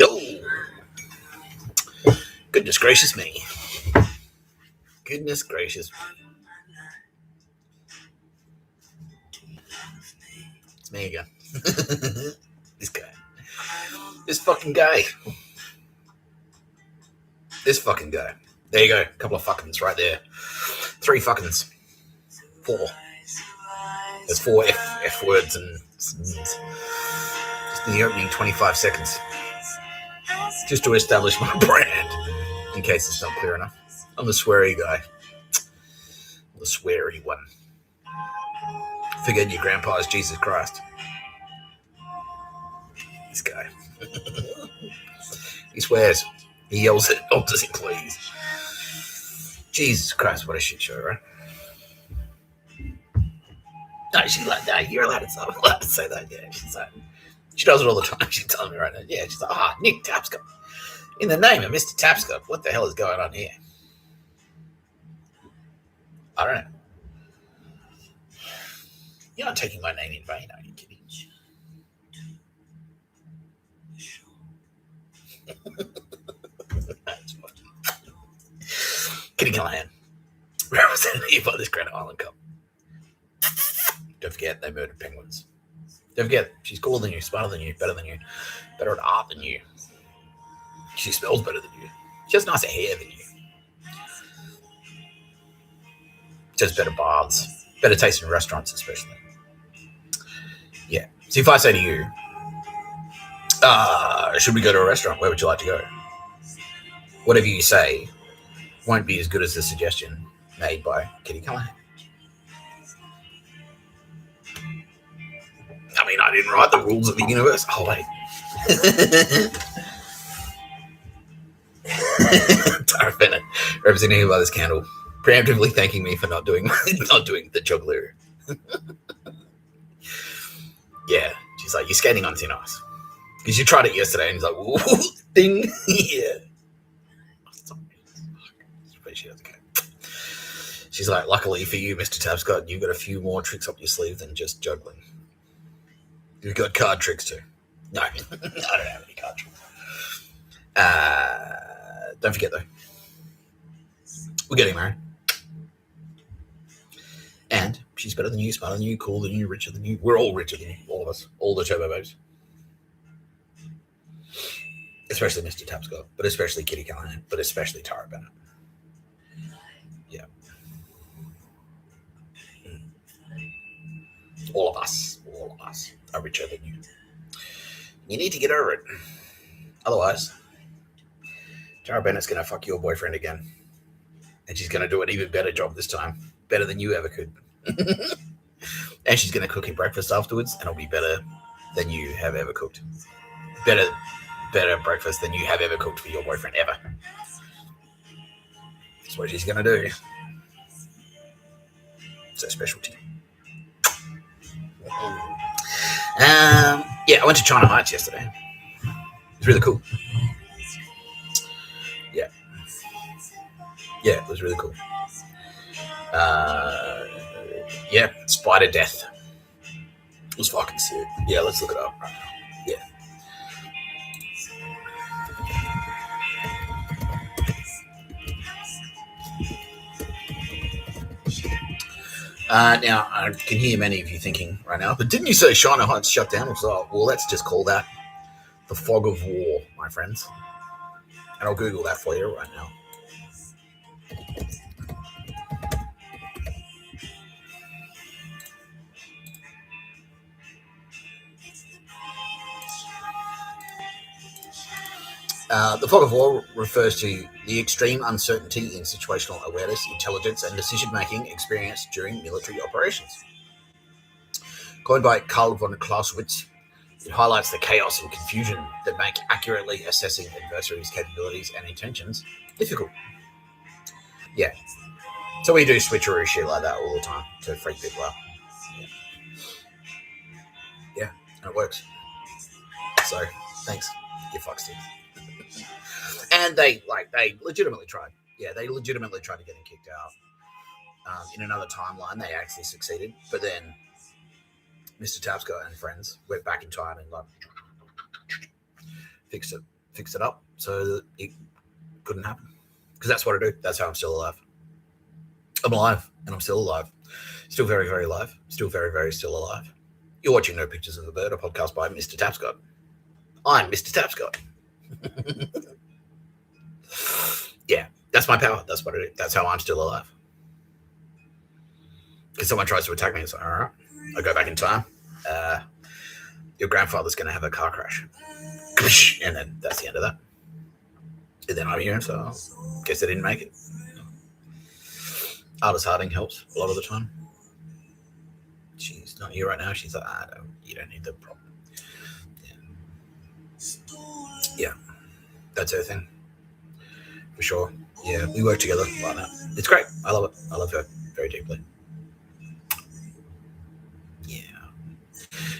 Oh, goodness gracious me. Goodness gracious me. It's me again. This guy. This fucking guy. This fucking guy. There you go. A couple of fuckings right there. 3 fuckings. 4. There's 4 F words and just in the opening 25 seconds. Just to establish my brand, in case it's not clear enough. I'm the sweary guy. I'm the sweary one. Forget your grandpa's Jesus Christ. This guy. He swears. He yells at doctors and please. Jesus Christ, what a shit show, right? No, she's like, no, you're allowed to say that. Yeah, she's like, she does it all the time. She tells me right now. Yeah, she's like, Nick Tapscott. In the name of Mr. Tapscott, what the hell is going on here? I don't know. You're not taking my name in vain, are you kidding? Kitty Callahan, represented by this Granite Island Cup. Don't forget, they murdered penguins. Don't forget, she's cooler than you, smarter than you, better than you, better at art than you. She smells better than you. She has nicer hair than you. She has better baths, better taste in restaurants, especially. Yeah. So if I say to you, should we go to a restaurant? Where would you like to go? Whatever you say won't be as good as the suggestion made by Kitty Callahan. I mean, I didn't write the rules of the universe. Oh, wait. Tara Bennett, representing by this candle, preemptively thanking me for not doing the juggler. Yeah, she's like, you're skating on thin ice. Because you tried it yesterday, and he's like, whoa, ding, yeah. She's like, luckily for you, Mr. Tapscott, you've got a few more tricks up your sleeve than just juggling. You've got card tricks too. No, I don't have any card tricks. Don't forget though, we're getting married. And she's better than you, smarter than you, cooler than you, richer than you. We're all richer than you, all of us, all the turbo babes. Especially Mr. Tapscott, but especially Kitty Callahan, but especially Tara Bennett. Yeah. All of us are richer than you. You need to get over it. Otherwise, Tara Bennett's going to fuck your boyfriend again. And she's going to do an even better job this time. Better than you ever could. And she's going to cook him breakfast afterwards, and it'll be better than you have ever cooked. Better breakfast than you have ever cooked for your boyfriend ever. That's what she's going to do. It's her specialty. Yeah, I went to China Heights yesterday. It was really cool. Yeah, it was really cool. Yeah, spider death. It was fucking sick. Yeah, let's look it up right now. Yeah. Now, I can hear many of you thinking right now, but didn't you say China Heights shut down? So, well, let's just call that the fog of war, my friends. And I'll Google that for you right now. The fog of war refers to the extreme uncertainty in situational awareness, intelligence, and decision-making experienced during military operations. Coined by Karl von Clausewitz, it highlights the chaos and confusion that make accurately assessing adversaries' capabilities and intentions difficult. Yeah. So we do switcheroo shit like that all the time to freak people out. Yeah, and it works. So, thanks, you fucksticks. And they legitimately tried. Yeah, they legitimately tried to get him kicked out. In another timeline, they actually succeeded. But then Mr. Tapscott and friends went back in time and fixed it up so that it couldn't happen. Because that's what I do. That's how I'm still alive. I'm alive, and I'm still alive. Still very, very alive. Still very, very still alive. You're watching No Pictures of a Bird, a podcast by Mr. Tapscott. I'm Mr. Tapscott. Yeah, that's my power. That's what I do. That's how I'm still alive. Because someone tries to attack me, it's like, all right, I go back in time. Your grandfather's going to have a car crash. And then that's the end of that. And then I'm here, so I guess I didn't make it. Aldous Harding helps a lot of the time. She's not here right now. She's like, you don't need the problem. Yeah, that's her thing. For sure. Yeah, we work together like that. It's great. I love it. I love her very deeply. Yeah.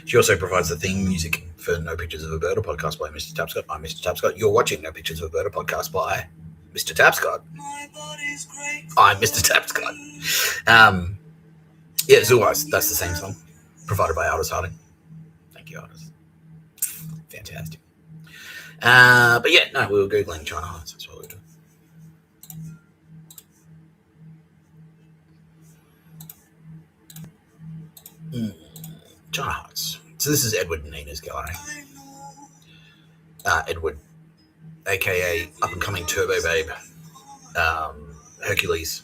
She also provides the theme music for No Pictures of a Bird, a podcast by Mr. Tapscott. I'm Mr. Tapscott. You're watching No Pictures of a Bird, a podcast by Mr. Tapscott. I'm Mr. Tapscott. Yeah, Zoo Eyes. That's the same song, provided by Aldous Harding. Thank you, Aldous. Fantastic. But yeah, no, we were Googling China Hearts. That's what we were doing. China Hearts. So this is Edward and Nina's gallery. Edward, aka up and coming Turbo Babe, Hercules,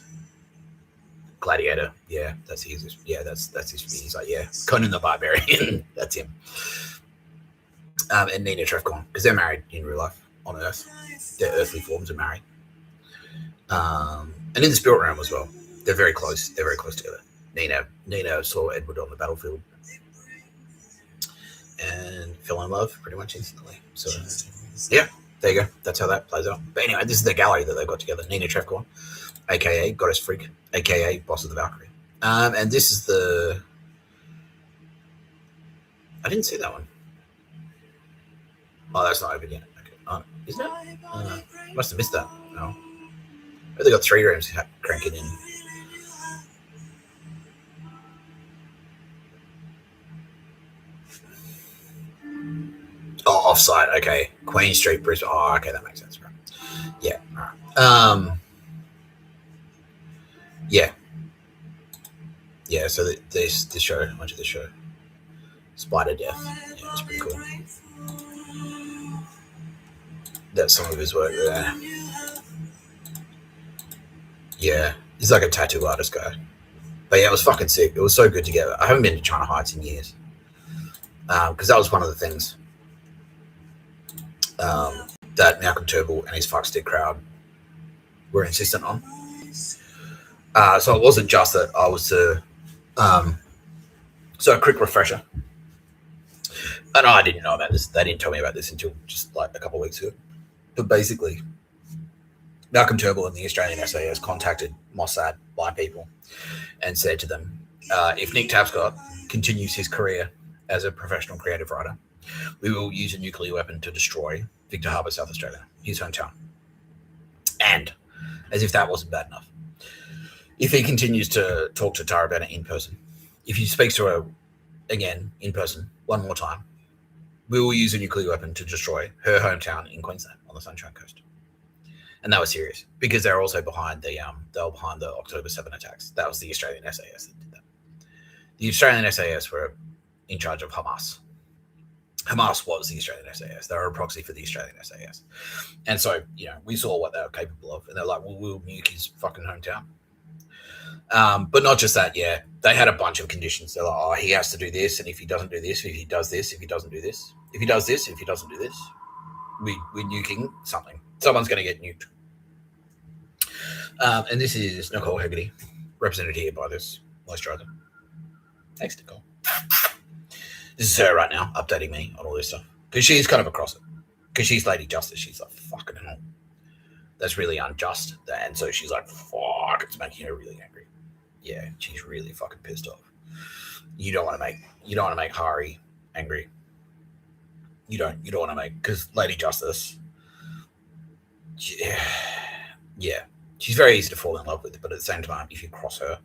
Gladiator. Yeah, that's his. Yeah, that's his. He's like, yeah, Conan the Barbarian. That's him. And Nina Trefcon, because they're married in real life on Earth. Their earthly forms are married. And in the spirit realm as well. They're very close. They're very close together. Nina saw Edward on the battlefield and fell in love pretty much instantly. So yeah, there you go. That's how that plays out. But anyway, this is the gallery that they've got together. Nina Trefcon, aka Goddess Freak, aka Boss of the Valkyrie. And this is the... I didn't see that one. Oh, that's not open yet. Okay. Oh, isn't it? Must have missed that. No. They got 3 rooms cranking in. Oh, offside. Okay. Queen Street, Brisbane. Oh, okay, that makes sense. Right. Yeah. All right. Yeah. Yeah. So this show, much of the show, Spider Death. Yeah, it's pretty cool. That's some of his work there. Yeah, he's like a tattoo artist guy. But yeah, it was fucking sick. It was so good to get. I haven't been to China Heights in years. Because that was one of the things that Malcolm Turnbull and his fuckstick crowd were insistent on. So it wasn't just that I was to... so a quick refresher. And I didn't know about this. They didn't tell me about this until just like a couple of weeks ago. But basically, Malcolm Turnbull and the Australian SAS contacted Mossad by people and said to them, if Nick Tapscott continues his career as a professional creative writer, we will use a nuclear weapon to destroy Victor Harbour, South Australia, his hometown. And, as if that wasn't bad enough, if he continues to talk to Tara Bennett in person, if he speaks to her again in person one more time, we will use a nuclear weapon to destroy her hometown in Queensland on the Sunshine Coast. And that was serious because they were also behind the October 7 attacks. That was the Australian SAS that did that. The Australian SAS were in charge of Hamas. Hamas was the Australian SAS. They were a proxy for the Australian SAS. And so, we saw what they were capable of. And they're like, well, we'll nuke his fucking hometown. But not just that, yeah. They had a bunch of conditions. They're like, oh, he has to do this, and if he doesn't do this, if he does this, if he doesn't do this, if he does this, if he doesn't do this, we're nuking something. Someone's going to get nuked. And this is Nicole Hegarty, represented here by this moisturizer. Thanks, Nicole. This is her right now, updating me on all this stuff. Because she's kind of across it. Because she's Lady Justice. She's like, fucking hell. That's really unjust. And so she's like, fuck, it's making her really angry. Yeah, she's really fucking pissed off. You don't want to make Hari angry. You don't want to make, because Lady Justice, yeah, she's very easy to fall in love with, but at the same time, if you cross her,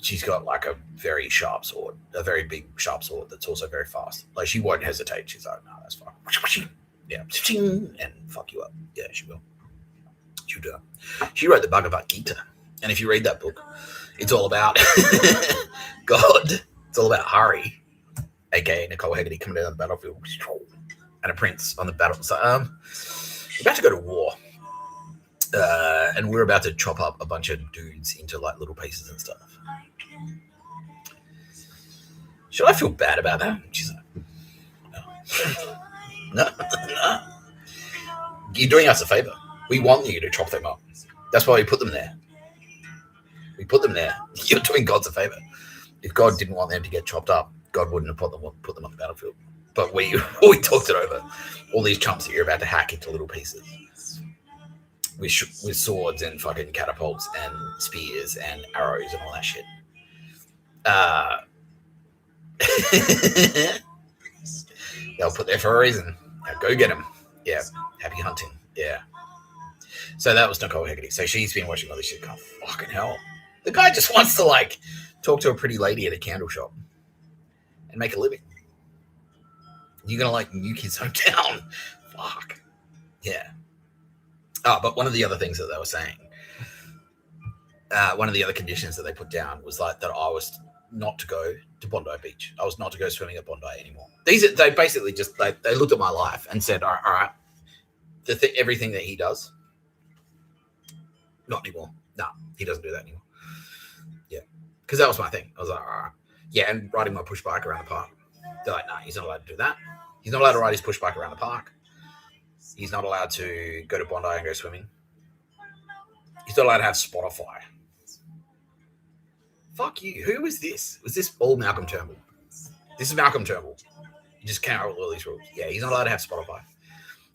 she's got like a very sharp sword, a very big sharp sword that's also very fast. Like she won't hesitate. She's like, no, that's fine. Yeah. and fuck you up. Yeah, she will. She'll do it. She wrote the Bhagavad Gita, and if you read that book, it's all about God. It's all about Hari, aka Nicole Hegarty, coming down the battlefield, and a prince on the battle. So, we're about to go to war, and we're about to chop up a bunch of dudes into like little pieces and stuff. Should I feel bad about that? She's like, no. You're doing us a favor. We want you to chop them up. That's why we put them there. We put them there. You're doing God a favor. If God didn't want them to get chopped up, God wouldn't have put them on the battlefield. But we talked it over. All these chumps that you're about to hack into little pieces with swords and fucking catapults and spears and arrows and all that shit. They'll put there for a reason. Now go get them. Yeah. Happy hunting. Yeah. So that was Nicole Hegarty. So she's been watching all this shit. God, fucking hell. The guy just wants to like talk to a pretty lady at a candle shop and make a living. You're gonna like nuke his hometown. Fuck. Yeah. Oh, but one of the other things that they were saying, one of the other conditions that they put down was like that I was not to go to Bondi Beach. I was not to go swimming at Bondi anymore. They basically just they looked at my life and said, all right, everything that he does, not anymore. No, he doesn't do that anymore. Yeah, because that was my thing. I was like, all right, yeah, and riding my push bike around the park. They're like, no, he's not allowed to do that. He's not allowed to ride his push bike around the park. He's not allowed to go to Bondi and go swimming. He's not allowed to have Spotify. Fuck you. Who was this? Was this all Malcolm Turnbull? This is Malcolm Turnbull. He just came out with all these rules. Yeah, he's not allowed to have Spotify.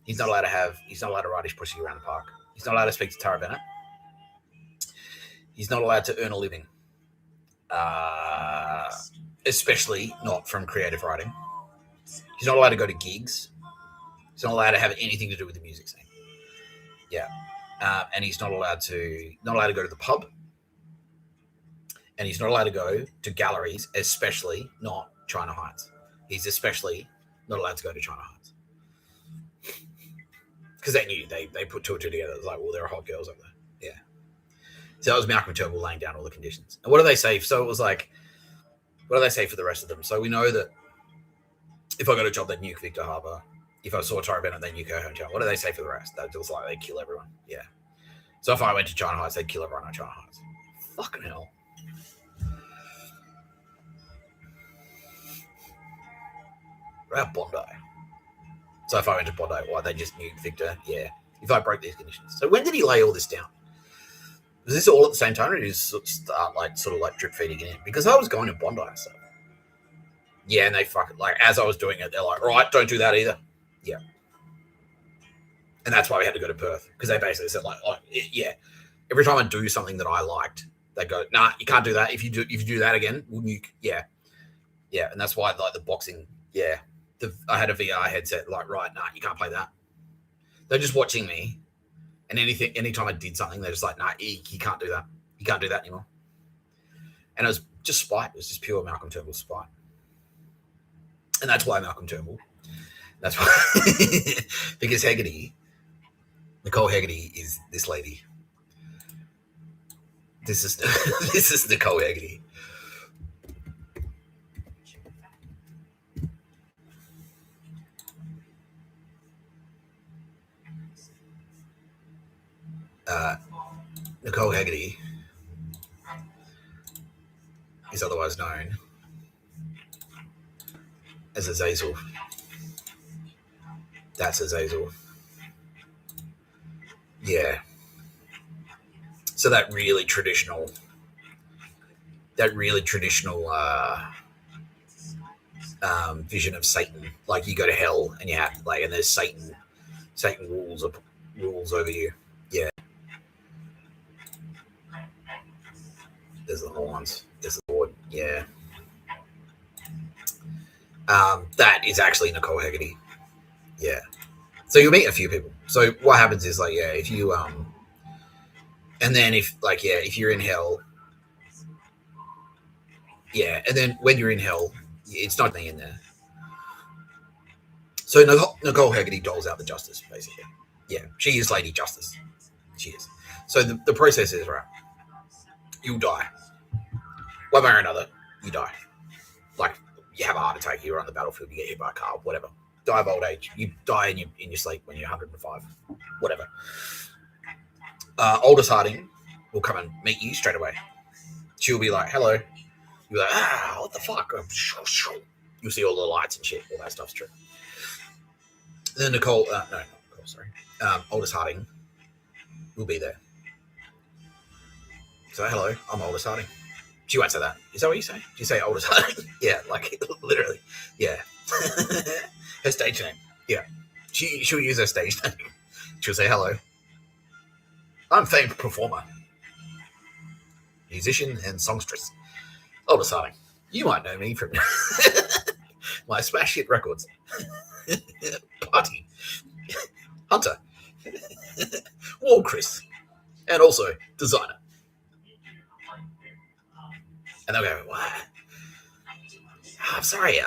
He's not allowed to ride his pussy around the park. He's not allowed to speak to Tara Bennett. He's not allowed to earn a living. Especially not from creative writing. He's not allowed to go to gigs. He's not allowed to have anything to do with the music scene. Yeah. And he's not allowed to go to the pub. And he's not allowed to go to galleries, especially not China Heights. He's especially not allowed to go to China Heights. Because they knew, they put two or two together. It was like, well, there are hot girls over there. Yeah. So that was Malcolm Turnbull laying down all the conditions. And what do they say? So it was like, what do they say for the rest of them? So we know that if I got a job, they'd nuke Victor Harbour. If I saw Tara Bennett, they'd nuke her hometown. What do they say for the rest? That just like they'd kill everyone. Yeah. So if I went to China Heights, they'd kill everyone on China Heights. Fucking hell. What about Bondi? So if I went to Bondi, why they just nuke Victor? Yeah. If I broke these conditions. So when did he lay all this down? Was this all at the same time, or did he start sort of drip feeding it in? Because I was going to Bondi and stuff. Yeah, and they fucking as I was doing it, they're like, all right, don't do that either. Yeah. And that's why we had to go to Perth, because they basically said yeah. Every time I do something that I liked, they go, nah, you can't do that. If you do that again, we'll nuke. Yeah. Yeah. And that's why the boxing, yeah. I had a VR headset, right, nah, you can't play that. They're just watching me. And anytime I did something, they're just like, nah, you can't do that. You can't do that anymore. And it was just spite. It was just pure Malcolm Turnbull spite. And that's why Malcolm Turnbull. That's why. Because Nicole Hegarty is this lady. This is Nicole Hegarty. Nicole Hegarty is otherwise known as Azazel. That's Azazel. Yeah. So that really traditional vision of Satan, like you go to hell and you have and there's Satan rules over you. Yeah. There's the horns. There's the Lord. Yeah. That is actually Nicole Hegarty. Yeah. So you'll meet a few people. So what happens is if you and then if you're in hell, yeah, and then when you're in hell, it's not me in there. So Nicole Hegarty doles out the justice, basically. Yeah, she is Lady Justice. She is. So the process is, right, you'll die. One way or another, you die. Like, you have a heart attack, you're on the battlefield, you get hit by a car, whatever. Die of old age. You die in your sleep when you're 105. Whatever. Aldous Harding will come and meet you straight away. She'll be like, hello. You'll be like, what the fuck? You'll see all the lights and shit. All that stuff's true. Then Nicole, no, not Nicole, sorry. Aldous Harding will be there. So, hello, I'm Aldous Harding. She won't say that. Is that what you say? Do you say Aldous Harding? Yeah, like, literally. Yeah. Her stage name. Yeah. She'll use her stage name. She'll say, hello, I'm famed performer, musician, and songstress, Aldous Harding. You might know me from my smash hit records. Party, Hunter, Wall Chris, and also Designer. And they'll go, what? I'm sorry,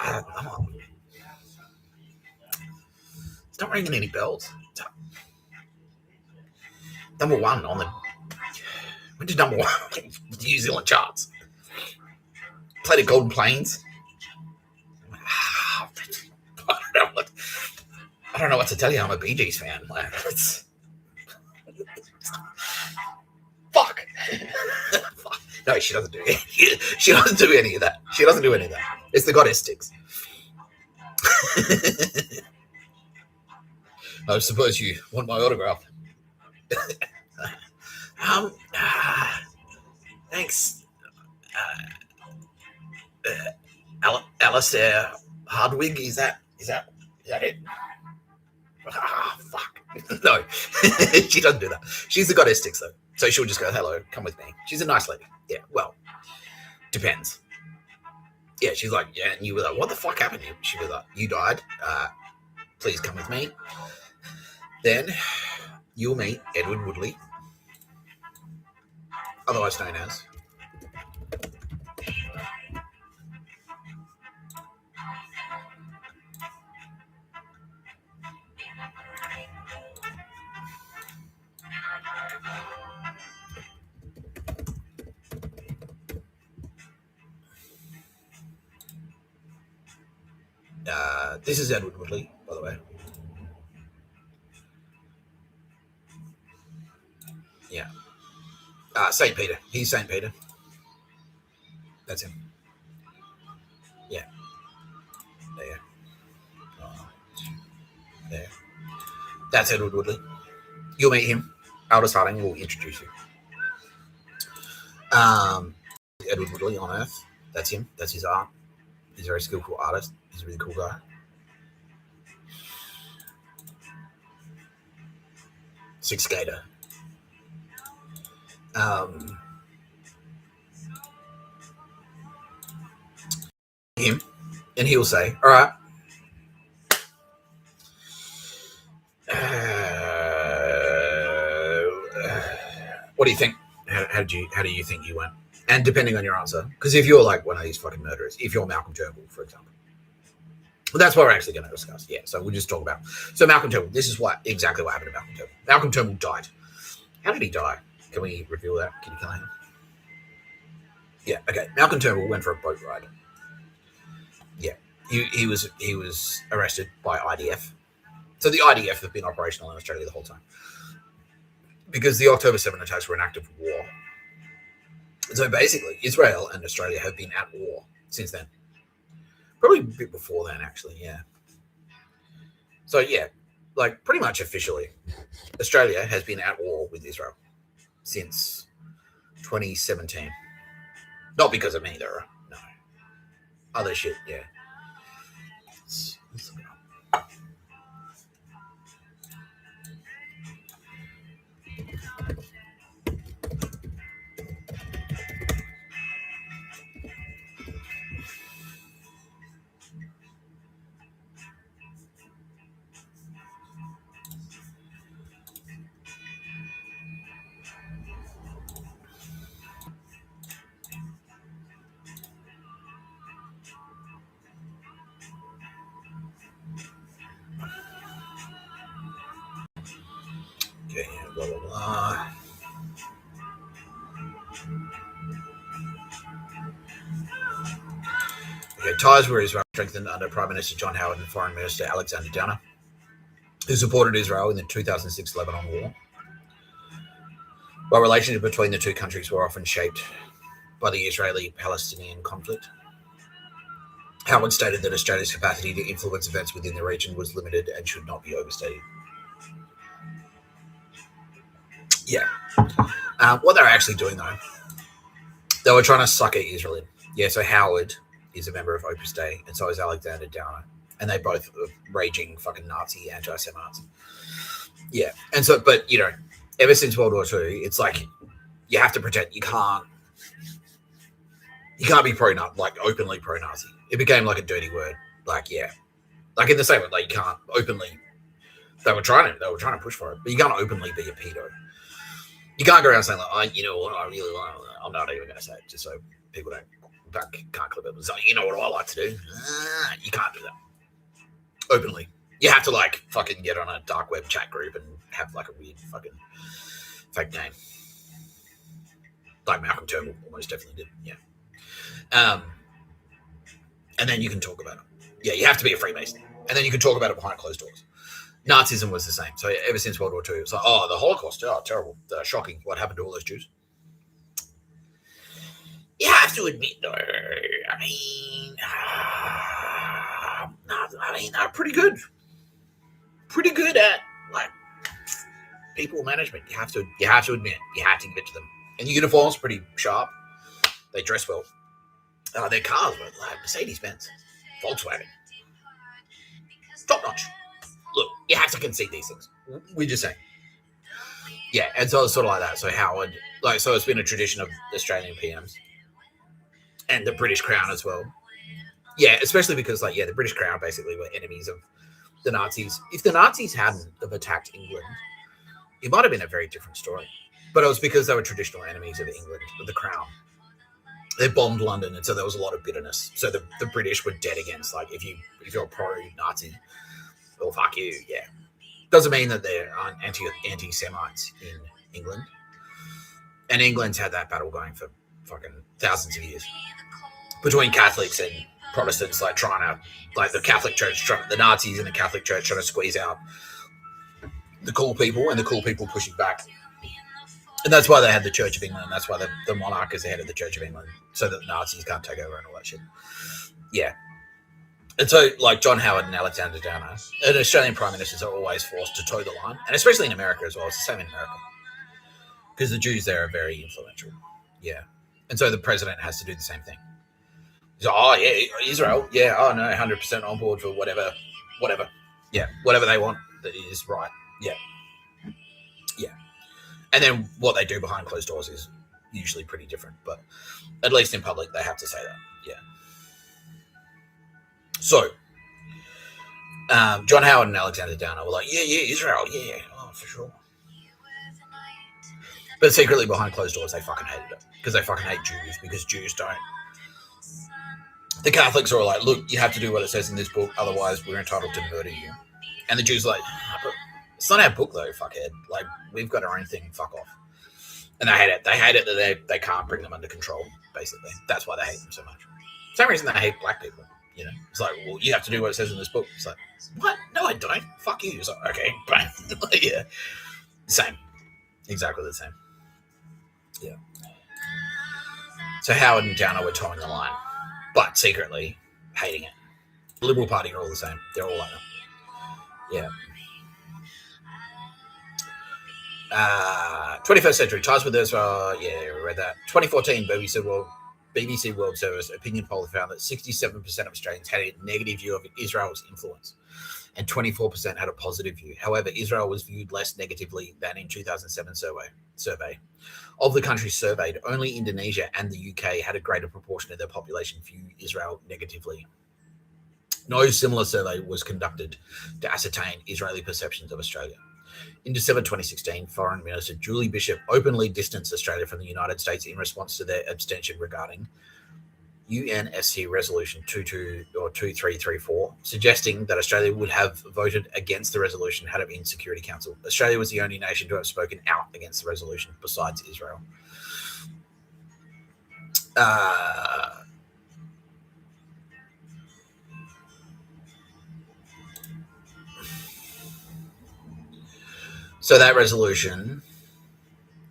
it's not ringing any bells. Number one on the, went to number one on the New Zealand charts. Played at Golden Plains. I don't know what to tell you. I'm a Bee Gees fan. Like, fuck. Fuck. No, she doesn't do it. She doesn't do any of that. She doesn't do any of that. It's the goddess sticks. I suppose you want my autograph. Thanks. Alistair Hardwig, is that it? Fuck. No, she doesn't do that. She's the goddess sticks though, so she'll just go, hello, come with me. She's a nice lady. Yeah, well, depends. Yeah, she's like, yeah, and you were like, what the fuck happened? She was like, you died. Please come with me. Then you'll meet Edward Woodley, otherwise known as this is Edward Woodley, by the way. Yeah. St. Peter. He's St. Peter. That's him. Yeah. There. There. That's Edward Woodley. You'll meet him. Aldous Harding will introduce you. Edward Woodley on Earth. That's him. That's his art. He's a very skillful artist. He's a really cool guy. Six skater. Him, and he'll say, all right, what do you think? How do you think you went? And depending on your answer, because if you're like one of these fucking murderers, if you're Malcolm Turnbull, for example, well, that's what we're actually going to discuss. Yeah, so we'll just talk about. So Malcolm Turnbull, this is exactly what happened to Malcolm Turnbull. Malcolm Turnbull died. How did he die? Can we reveal that? Can you kill him? Yeah, okay. Malcolm Turnbull went for a boat ride. Yeah, he was arrested by IDF. So the IDF have been operational in Australia the whole time because the October 7 attacks were an act of war. So basically, Israel and Australia have been at war since then. Probably a bit before then, actually, yeah. So, yeah, like pretty much officially, Australia has been at war with Israel since 2017. Not because of me, though. No. Other shit, yeah. Let's look it up. blah, blah, blah. Okay, ties with Israel strengthened under Prime Minister John Howard and Foreign Minister Alexander Downer, who supported Israel in the 2006 Lebanon War. While relations between the two countries were often shaped by the Israeli-Palestinian conflict, Howard stated that Australia's capacity to influence events within the region was limited and should not be overstated. Yeah. What they were actually doing, though, they were trying to sucker Israel in. Yeah, so Howard is a member of Opus Dei, and so is Alexander Downer. And they both are raging fucking Nazi anti-Semites. Yeah. And so, but, you know, ever since World War II, it's like you have to pretend you can't be pro-Nazi, like openly pro-Nazi. It became like a dirty word. Like, yeah. Like in the same way, like you can't openly, they were trying to push for it, but you can't openly be a pedo. You can't go around saying like, you know what, I really like, I'm not even going to say it just so people can't clip it. So, you know what I like to do? You can't do that openly. You have to like fucking get on a dark web chat group and have like a weird fucking fake name. Like Malcolm Turnbull almost definitely did. Yeah. And then you can talk about it. Yeah, you have to be a Freemason. And then you can talk about it behind closed doors. Nazism was the same. So ever since World War II, it's like, oh, the Holocaust, oh, terrible, shocking. What happened to all those Jews? You have to admit, though, they're pretty good. Pretty good at, like, people management. You have to admit. You have to give it to them. And the uniform's pretty sharp. They dress well. Their cars were like Mercedes-Benz, Volkswagen. Top notch. Look, you have to concede these things. We're just saying. Yeah, and so it's sort of like that. So Howard, like, so it's been a tradition of Australian PMs and the British Crown as well. Yeah, especially because, like, yeah, the British Crown basically were enemies of the Nazis. If the Nazis hadn't have attacked England, it might have been a very different story. But it was because they were traditional enemies of England, of the Crown. They bombed London, and so there was a lot of bitterness. So the British were dead against, like, if you're pro-Nazi, well, fuck you, yeah. Doesn't mean that there aren't anti-Semites in England. And England's had that battle going for fucking thousands of years between Catholics and Protestants, like trying to, like the Catholic Church, the Nazis and the Catholic Church trying to squeeze out the cool people and the cool people pushing back. And that's why they had the Church of England. That's why the monarch is the head of the Church of England, so that the Nazis can't take over and all that shit. Yeah. And so, like, John Howard and Alexander Downer, and Australian prime ministers are always forced to toe the line, and especially in America as well. It's the same in America. Because the Jews there are very influential. Yeah. And so the president has to do the same thing. He's like, oh, yeah, Israel. Yeah, oh, no, 100% on board for whatever. Yeah, whatever they want that is right. Yeah. Yeah. And then what they do behind closed doors is usually pretty different. But at least in public, they have to say that. Yeah. So, John Howard and Alexander Downer were like, yeah, Israel, yeah, oh, for sure. But secretly behind closed doors, they fucking hated it. Because they fucking hate Jews, because Jews don't. The Catholics are all like, look, you have to do what it says in this book, otherwise we're entitled to murder you. And the Jews are like, but it's not our book though, fuckhead. Like, we've got our own thing, fuck off. And they hate it. They hate it that they can't bring them under control, basically. That's why they hate them so much. Same reason they hate black people. You know, it's like, well, you have to do what it says in this book. It's like, what? No, I don't. Fuck you. It's like, okay, bang. Yeah. Same. Exactly the same. Yeah. So Howard and Downer were towing the line, but secretly hating it. The Liberal Party are all the same. They're all like that. Yeah. 21st century ties with Israel. Yeah, we read that. 2014 BBC World Service opinion poll found that 67% of Australians had a negative view of Israel's influence and 24% had a positive view. However, Israel was viewed less negatively than in 2007 survey. Of the countries surveyed, only Indonesia and the UK had a greater proportion of their population view Israel negatively. No similar survey was conducted to ascertain Israeli perceptions of Australia. In December 2016, Foreign Minister Julie Bishop openly distanced Australia from the United States in response to their abstention regarding UNSC Resolution 2334, suggesting that Australia would have voted against the resolution had it been Security Council. Australia was the only nation to have spoken out against the resolution, besides Israel. So that resolution,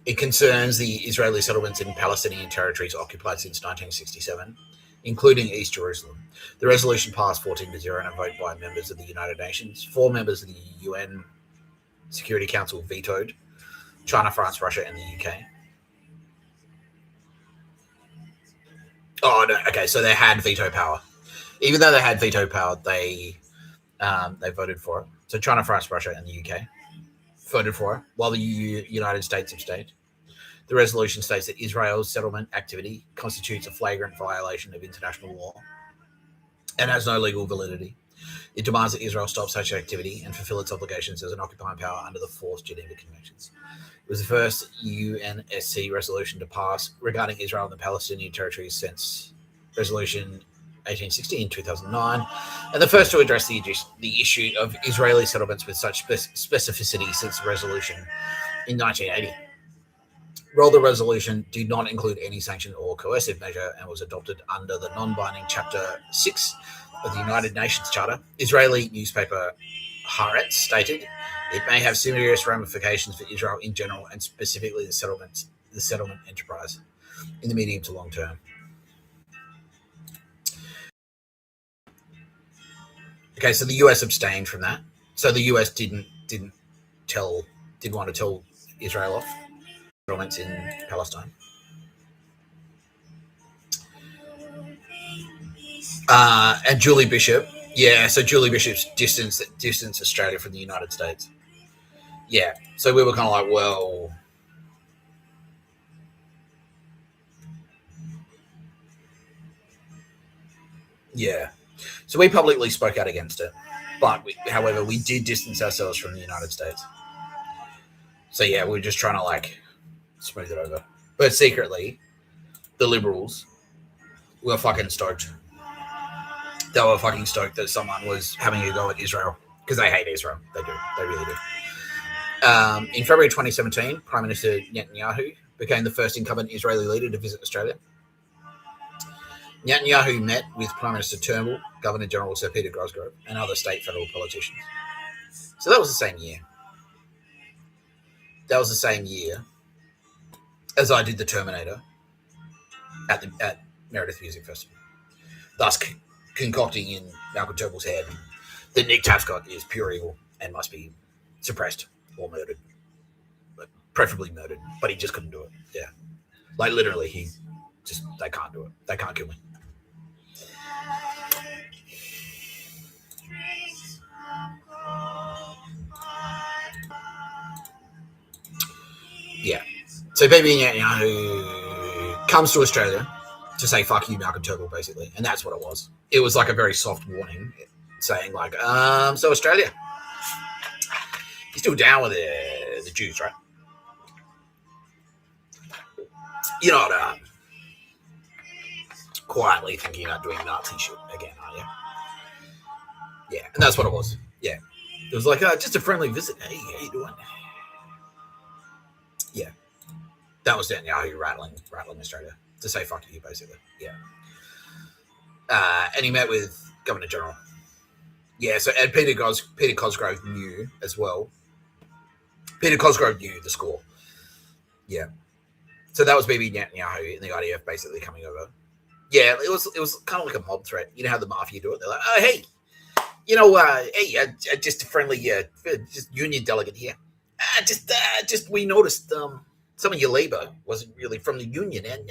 it concerns the Israeli settlements in Palestinian territories occupied since 1967, including East Jerusalem. The resolution passed 14-0 in a vote by members of the United Nations. 4 members of the UN Security Council vetoed: China, France, Russia, and the UK. Oh, no. Okay, so they had veto power. Even though they had veto power, they voted for it. So China, France, Russia, and the UK voted for it, while the United States abstained. The resolution states that Israel's settlement activity constitutes a flagrant violation of international law and has no legal validity. It demands that Israel stop such activity and fulfill its obligations as an occupying power under the 4th Geneva Conventions. It was the first UNSC resolution to pass regarding Israel and the Palestinian territories since Resolution 1860 in 2009, and the first to address the issue of Israeli settlements with such specificity since the resolution in 1980. While the resolution did not include any sanction or coercive measure and was adopted under the non-binding Chapter 6 of the United Nations Charter, Israeli newspaper Haaretz stated, "It may have serious ramifications for Israel in general and specifically the settlement enterprise in the medium to long term." Okay, so the US abstained from that. So the US didn't want to tell Israel off settlements in Palestine. And Julie Bishop, so Julie Bishop's distanced Australia from the United States. Yeah, so we were kind of like, well, yeah. So we publicly spoke out against it, but however, we did distance ourselves from the United States. So yeah, we're just trying to like smooth it over. But secretly, the Liberals were fucking stoked. They were fucking stoked that someone was having a go at Israel because they hate Israel. They do. They really do. In February 2017, Prime Minister Netanyahu became the first incumbent Israeli leader to visit Australia. Netanyahu met with Prime Minister Turnbull, Governor General Sir Peter Cosgrove, and other state federal politicians. So that was the same year. That was the same year as I did the Terminator at Meredith Music Festival, thus concocting in Malcolm Turnbull's head that Nick Tapscott is pure evil and must be suppressed or murdered, preferably murdered. But he just couldn't do it. Yeah, like literally, they can't do it. They can't kill me. Yeah. So Bibi Netanyahu comes to Australia to say "fuck you, Malcolm Turnbull," basically, and that's what it was. It was like a very soft warning, saying like, "So Australia, you're still down with the Jews, right? You're not quietly thinking about doing Nazi shit again, are you?" Yeah, and that's what it was. Yeah, it was like just a friendly visit. Hey, how you doing? Yeah, that was Netanyahu rattling Australia to say "fuck you," basically. Yeah, and he met with Governor General. Yeah, so and Peter Cosgrove knew as well. Peter Cosgrove knew the score. Yeah, so that was Bibi Netanyahu and the IDF basically coming over. Yeah, it was kind of like a mob threat. You know how the mafia do it? They're like, "Oh, hey, just a friendly, just union delegate here. Just we noticed some of your labor wasn't really from the union, and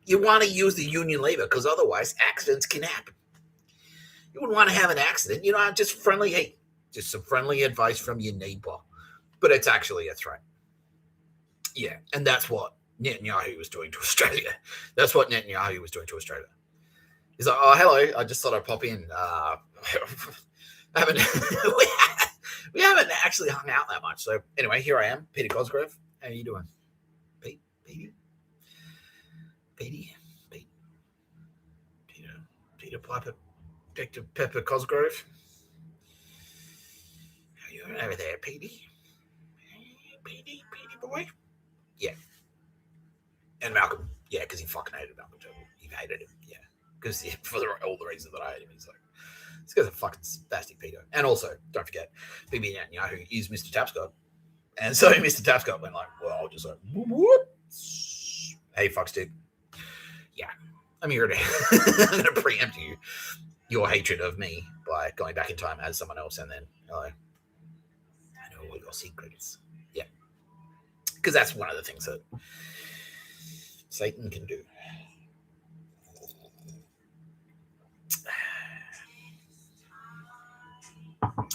you want to use the union labor because otherwise accidents can happen. You wouldn't want to have an accident, just friendly. Hey, just some friendly advice from your neighbor, but it's actually a threat." Yeah, and that's what Netanyahu was doing to Australia. That's what Netanyahu was doing to Australia. He's like, "Oh, hello. I just thought I'd pop in. We haven't actually hung out that much. So anyway, here I am, Peter Cosgrove. How are you doing, Pete? Peter Piper, Dr. Pepper Cosgrove. How you over there, Petey? Petey boy? Yeah. And Malcolm. Yeah, because he fucking hated Malcolm Turnbull. He hated him. Yeah. Because for all the reasons that I hate him, he's like, this guy's a fucking spastic pedo. And also, don't forget, BB Netanyahu is Mr. Tapscott. And so Mr. Tapscott went like, well, I'll just like, whoop. Hey, fuckstick. Yeah. I'm here to I'm going to preempt your hatred of me by going back in time as someone else, and then I know all your secrets. Yeah. Because that's one of the things that Satan can do.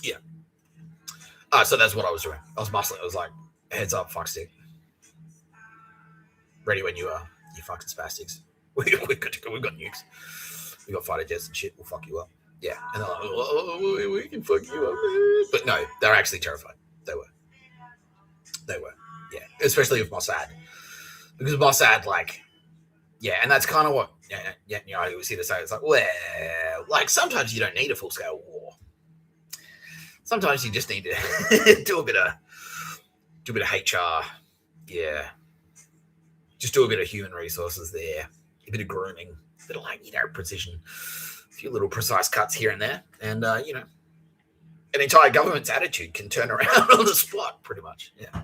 Yeah. So that's what I was doing. I was muscling. I was like, heads up, fuckstick. Ready when you are, you fucking spastics. We've got nukes. We got fighter jets and shit. We'll fuck you up. Yeah. And they're like, oh, we can fuck you up. But no, they're actually terrified. They were. Yeah. Especially with Mossad. Because Mossad, like, yeah, and that's kind of what Netanyahu was here to say. It's like, well, like, sometimes you don't need a full-scale war. Sometimes you just need to do a bit of HR. Yeah. Just do a bit of human resources there. A bit of grooming. A bit of, like, precision. A few little precise cuts here and there. And, an entire government's attitude can turn around on the spot, pretty much. Yeah.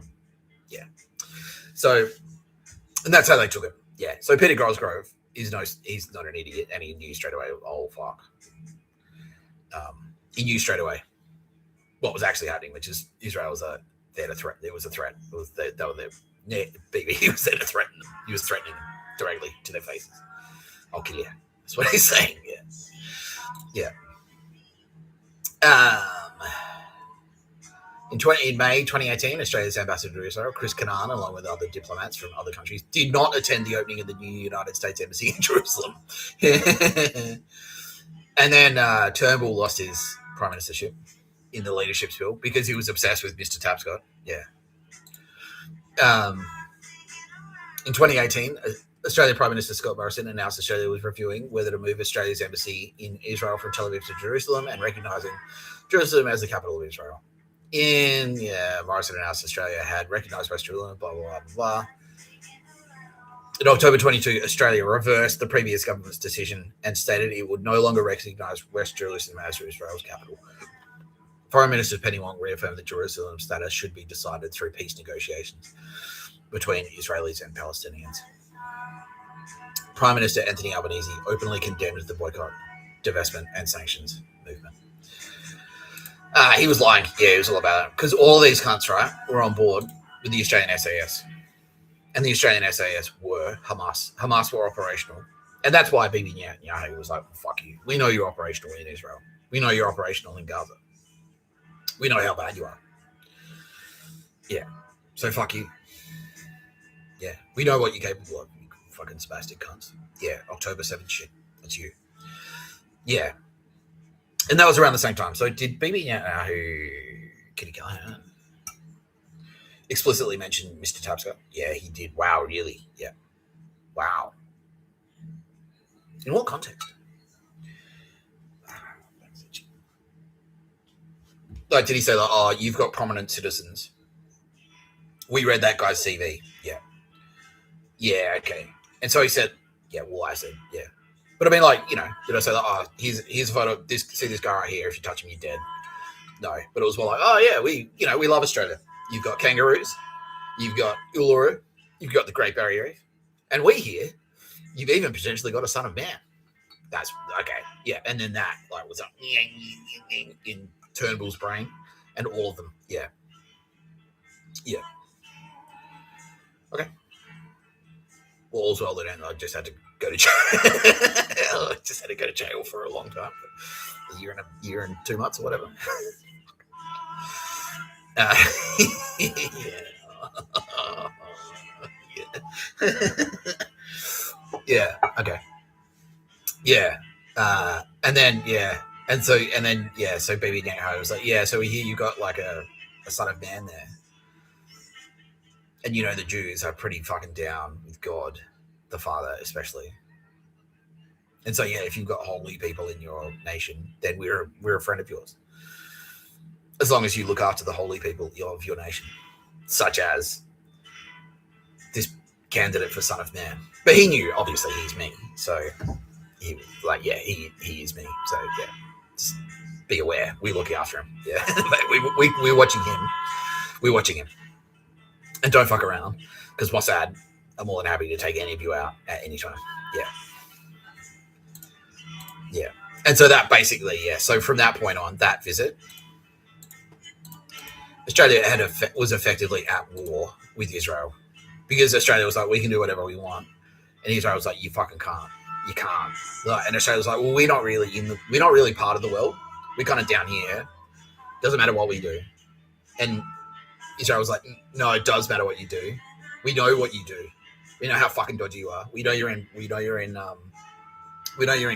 Yeah. So, and that's how they took it. Yeah. So Peter Cosgrove he's not an idiot, and he knew straight away, oh, fuck. He knew straight away what was actually happening, which is Israel was there to threat. There was a threat. It was they were there. Yeah, he was there to threaten them. He was threatening them directly to their faces. I'll kill you. That's what he's saying. Yeah. In May 2018, Australia's ambassador to Israel, Chris Canaan, along with other diplomats from other countries, did not attend the opening of the new United States Embassy in Jerusalem. And then Turnbull lost his prime ministership in the leadership spill because he was obsessed with Mr. Tapscott. Yeah. In 2018, Australian Prime Minister Scott Morrison announced Australia was reviewing whether to move Australia's embassy in Israel from Tel Aviv to Jerusalem and recognising Jerusalem as the capital of Israel. Morrison announced Australia had recognised West Jerusalem, blah, blah, blah, blah. In October 22, Australia reversed the previous government's decision and stated it would no longer recognise West Jerusalem as Israel's capital. Foreign Minister Penny Wong reaffirmed that Jerusalem's status should be decided through peace negotiations between Israelis and Palestinians. Prime Minister Anthony Albanese openly condemned the boycott, divestment, and sanctions movement. He was lying. Yeah, it was all about it. Because all these cunts, right, were on board with the Australian SAS. And the Australian SAS were Hamas. Hamas were operational. And that's why Bibi Netanyahu was like, fuck you. We know you're operational in Israel. We know you're operational in Gaza. We know how bad you are. Yeah. So fuck you. Yeah. We know what you're capable of, you fucking spastic cunts. Yeah. October 7th shit. That's you. Yeah. And that was around the same time. So did Bibi Netanyahu, Kitty Callahan, explicitly mention Mr. Tapscott? Yeah, he did. Wow, really? Yeah. Wow. In what context? Like, did he say, like, oh, you've got prominent citizens? We read that guy's CV. Yeah. Yeah, okay. And so he said, yeah, well, I said, yeah. But I mean, like, did I say, like, oh, here's a photo, see this guy right here, if you touch him, you're dead. No. But it was more like, oh, yeah, we love Australia. You've got kangaroos. You've got Uluru. You've got the Great Barrier Reef. And we here, you've even potentially got a son of man. That's, okay. Yeah, and then that, like, was up in Turnbull's brain, and all of them. Yeah. Yeah. Okay. Well, all's well that I just had to go to jail. I just had to go to jail for a long time, a year and 2 months or whatever. Yeah. Okay. Yeah. And then so Baby Netanyahu was like, yeah, so we hear you got like a son of man there. And the Jews are pretty fucking down with God, the Father especially. And so, yeah, if you've got holy people in your nation, then we're a friend of yours. As long as you look after the holy people of your nation, such as this candidate for Son of Man. But he knew, obviously, he's me. So, he is me. So, yeah, just be aware. We're looking after him. Yeah, we're watching him. We're watching him. And don't fuck around, because Mossad are more than happy to take any of you out at any time. Yeah. Yeah. And so that basically, yeah. So from that point on, that visit, Australia was effectively at war with Israel, because Australia was like, we can do whatever we want, and Israel was like, you fucking can't. You can't. And Australia was like, well, we're not really part of the world. We're kind of down here. Doesn't matter what we do. And Israel was like, no, it does matter what you do. We know what you do. We know how fucking dodgy you are. We know you're in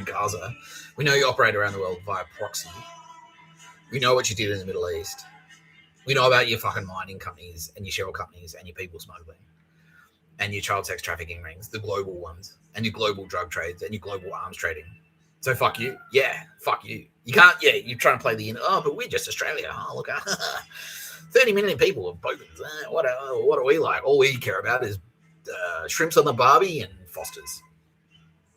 Gaza. We know you operate around the world via proxy. We know what you did in the Middle East. We know about your fucking mining companies and your shell companies and your people smuggling and your child sex trafficking rings, the global ones, and your global drug trades and your global arms trading. So fuck you. Yeah, fuck you. You can't, yeah, you're trying to play but we're just Australia. Oh, look, 30 million people have bogans. What are we like? All we care about is shrimps on the barbie and Fosters.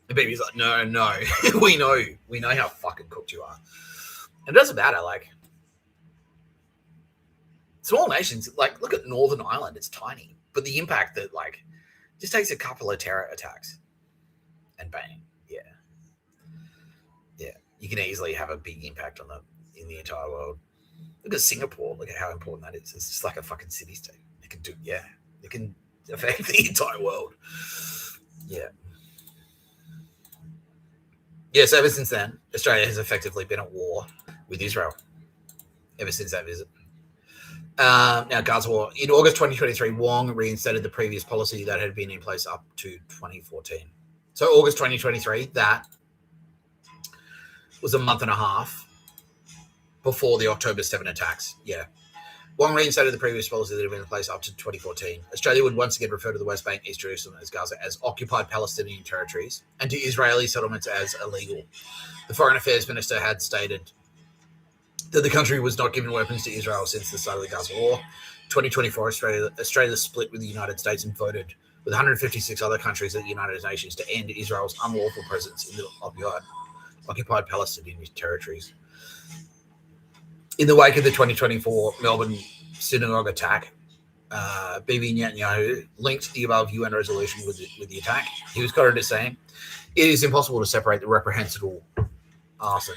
And baby's like, no, we know how fucking cooked you are. And it doesn't matter, like, small nations, like, look at Northern Ireland, it's tiny. But the impact that, like, just takes a couple of terror attacks and bang, yeah. Yeah, you can easily have a big impact in the entire world. Look at Singapore, look at how important that is. It's just like a fucking city-state. It can affect the entire world. Yeah. Yes, ever since then, Australia has effectively been at war with Israel ever since that visit. Now, Gaza war. In August 2023, Wong reinstated the previous policy that had been in place up to 2014. So August 2023, that was a month and a half before the October 7 attacks. Yeah. Wong reinstated the previous policy that had been in place up to 2014. Australia would once again refer to the West Bank, East Jerusalem, as Gaza as occupied Palestinian territories and to Israeli settlements as illegal. The Foreign Affairs Minister had stated that the country was not giving weapons to Israel since the start of the Gaza war. 2024, Australia split with the United States and voted with 156 other countries at the United Nations to end Israel's unlawful presence in the occupied Palestinian territories. In the wake of the 2024 Melbourne synagogue attack, Bibi Netanyahu linked the above UN resolution with the attack. He was quoted as saying, "It is impossible to separate the reprehensible arson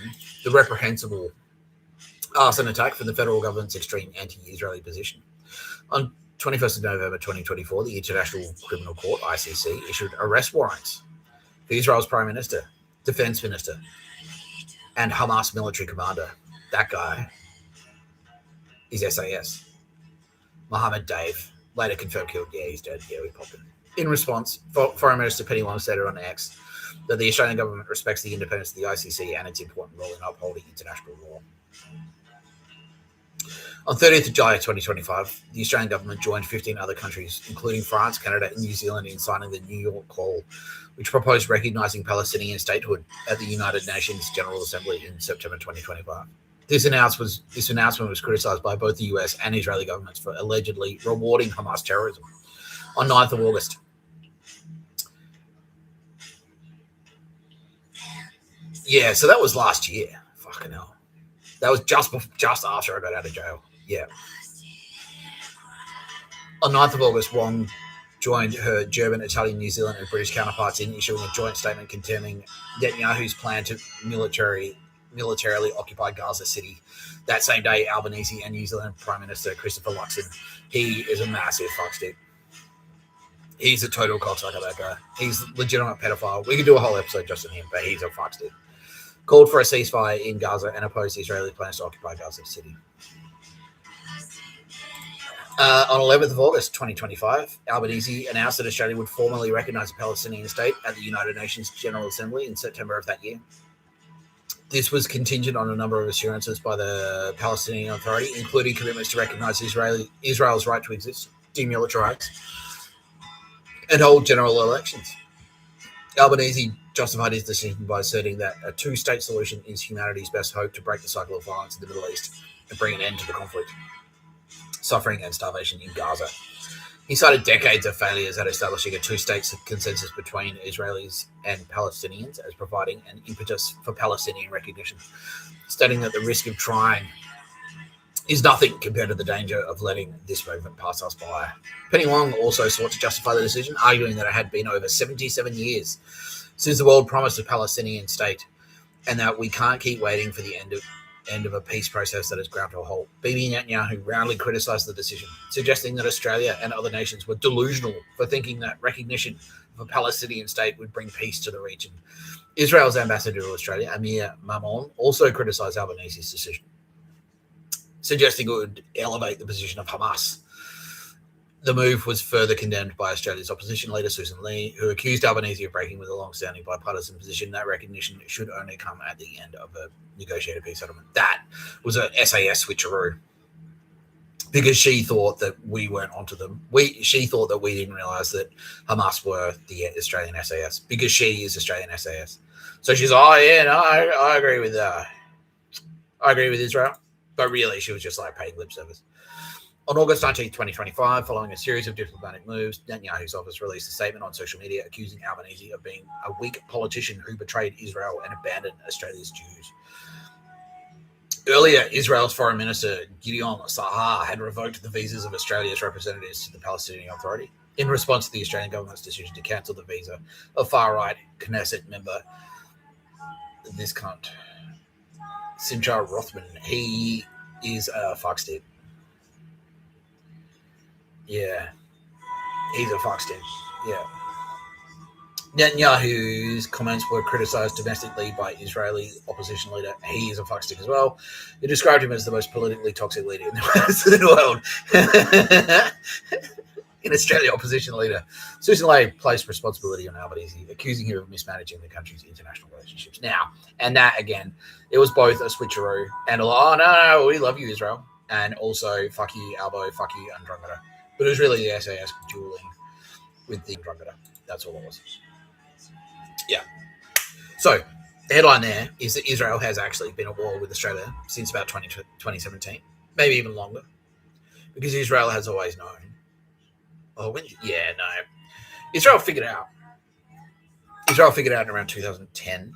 attack from the federal government's extreme anti-Israeli position." On 21st of November 2024, the International Criminal Court, ICC, issued arrest warrants for Israel's Prime Minister, Defense Minister, and Hamas military commander. That guy is SAS. Mohammed Dave, later confirmed killed. Yeah, he's dead. Yeah, we popped him. In response, Foreign Minister Penny Wong stated on X that the Australian government respects the independence of the ICC and its important role in upholding international law. On 30th of July 2025, the Australian government joined 15 other countries, including France, Canada, and New Zealand, in signing the New York Call, which proposed recognising Palestinian statehood at the United Nations General Assembly in September 2025. This announcement was criticised by both the US and Israeli governments for allegedly rewarding Hamas terrorism. On 9th of August, yeah, so that was last year. Fucking hell. That was just after I got out of jail. Yeah. On 9th of August, Wong joined her German, Italian, New Zealand, and British counterparts in issuing a joint statement condemning Netanyahu's plan to militarily occupy Gaza City. That same day, Albanese and New Zealand Prime Minister Christopher Luxon, he is a massive fuckstick. He's a total cocksucker, that guy. He's a legitimate pedophile. We could do a whole episode just on him, but he's a fuckstick. Called for a ceasefire in Gaza and opposed Israeli plans to occupy Gaza City. On 11th of August 2025, Albanese announced that Australia would formally recognise a Palestinian state at the United Nations General Assembly in September of that year. This was contingent on a number of assurances by the Palestinian Authority, including commitments to recognise Israel's right to exist, demilitarise, and hold general elections. Albanese justified his decision by asserting that a two-state solution is humanity's best hope to break the cycle of violence in the Middle East and bring an end to the conflict, suffering and starvation in Gaza. He cited decades of failures at establishing a two-state consensus between Israelis and Palestinians as providing an impetus for Palestinian recognition, stating that the risk of trying is nothing compared to the danger of letting this movement pass us by. Penny Wong also sought to justify the decision, arguing that it had been over 77 years since the world promised a Palestinian state, and that we can't keep waiting for the end of a peace process that has ground to a halt. Bibi Netanyahu roundly criticised the decision, suggesting that Australia and other nations were delusional for thinking that recognition of a Palestinian state would bring peace to the region. Israel's ambassador to Australia, Amir Mamoun, also criticised Albanese's decision, suggesting it would elevate the position of Hamas. The move was further condemned by Australia's opposition leader, Susan Lee, who accused Albanese of breaking with a long-standing bipartisan position that recognition should only come at the end of a negotiated peace settlement. That was a SAS switcheroo, because she thought that we weren't onto them. She thought that we didn't realise that Hamas were the Australian SAS, because she is Australian SAS. So she's, I agree with Israel. But really, she was just like paying lip service. On August 19, 2025, following a series of diplomatic moves, Netanyahu's office released a statement on social media accusing Albanese of being a weak politician who betrayed Israel and abandoned Australia's Jews. Earlier, Israel's Foreign Minister Gideon Sahar had revoked the visas of Australia's representatives to the Palestinian Authority in response to the Australian government's decision to cancel the visa of far-right Knesset member, this cunt, Simcha Rothman. He is a fuckstick. Yeah. He's a fuckstick. Yeah. Netanyahu's comments were criticised domestically by Israeli opposition leader. He is a fuckstick as well. He described him as the most politically toxic leader in the world. In Australia, opposition leader Susan Ley placed responsibility on Albanese, accusing him of mismanaging the country's international relationships. Now, and that again, it was both a switcheroo and no, we love you, Israel, and also fuck you, Albo, fuck you, Andromeda. But it was really the SAS dueling with the Andromeda. That's all it was. Yeah. So the headline there is that Israel has actually been at war with Australia since about 2017, maybe even longer, because Israel has always known. Israel figured out. Israel figured out in around 2010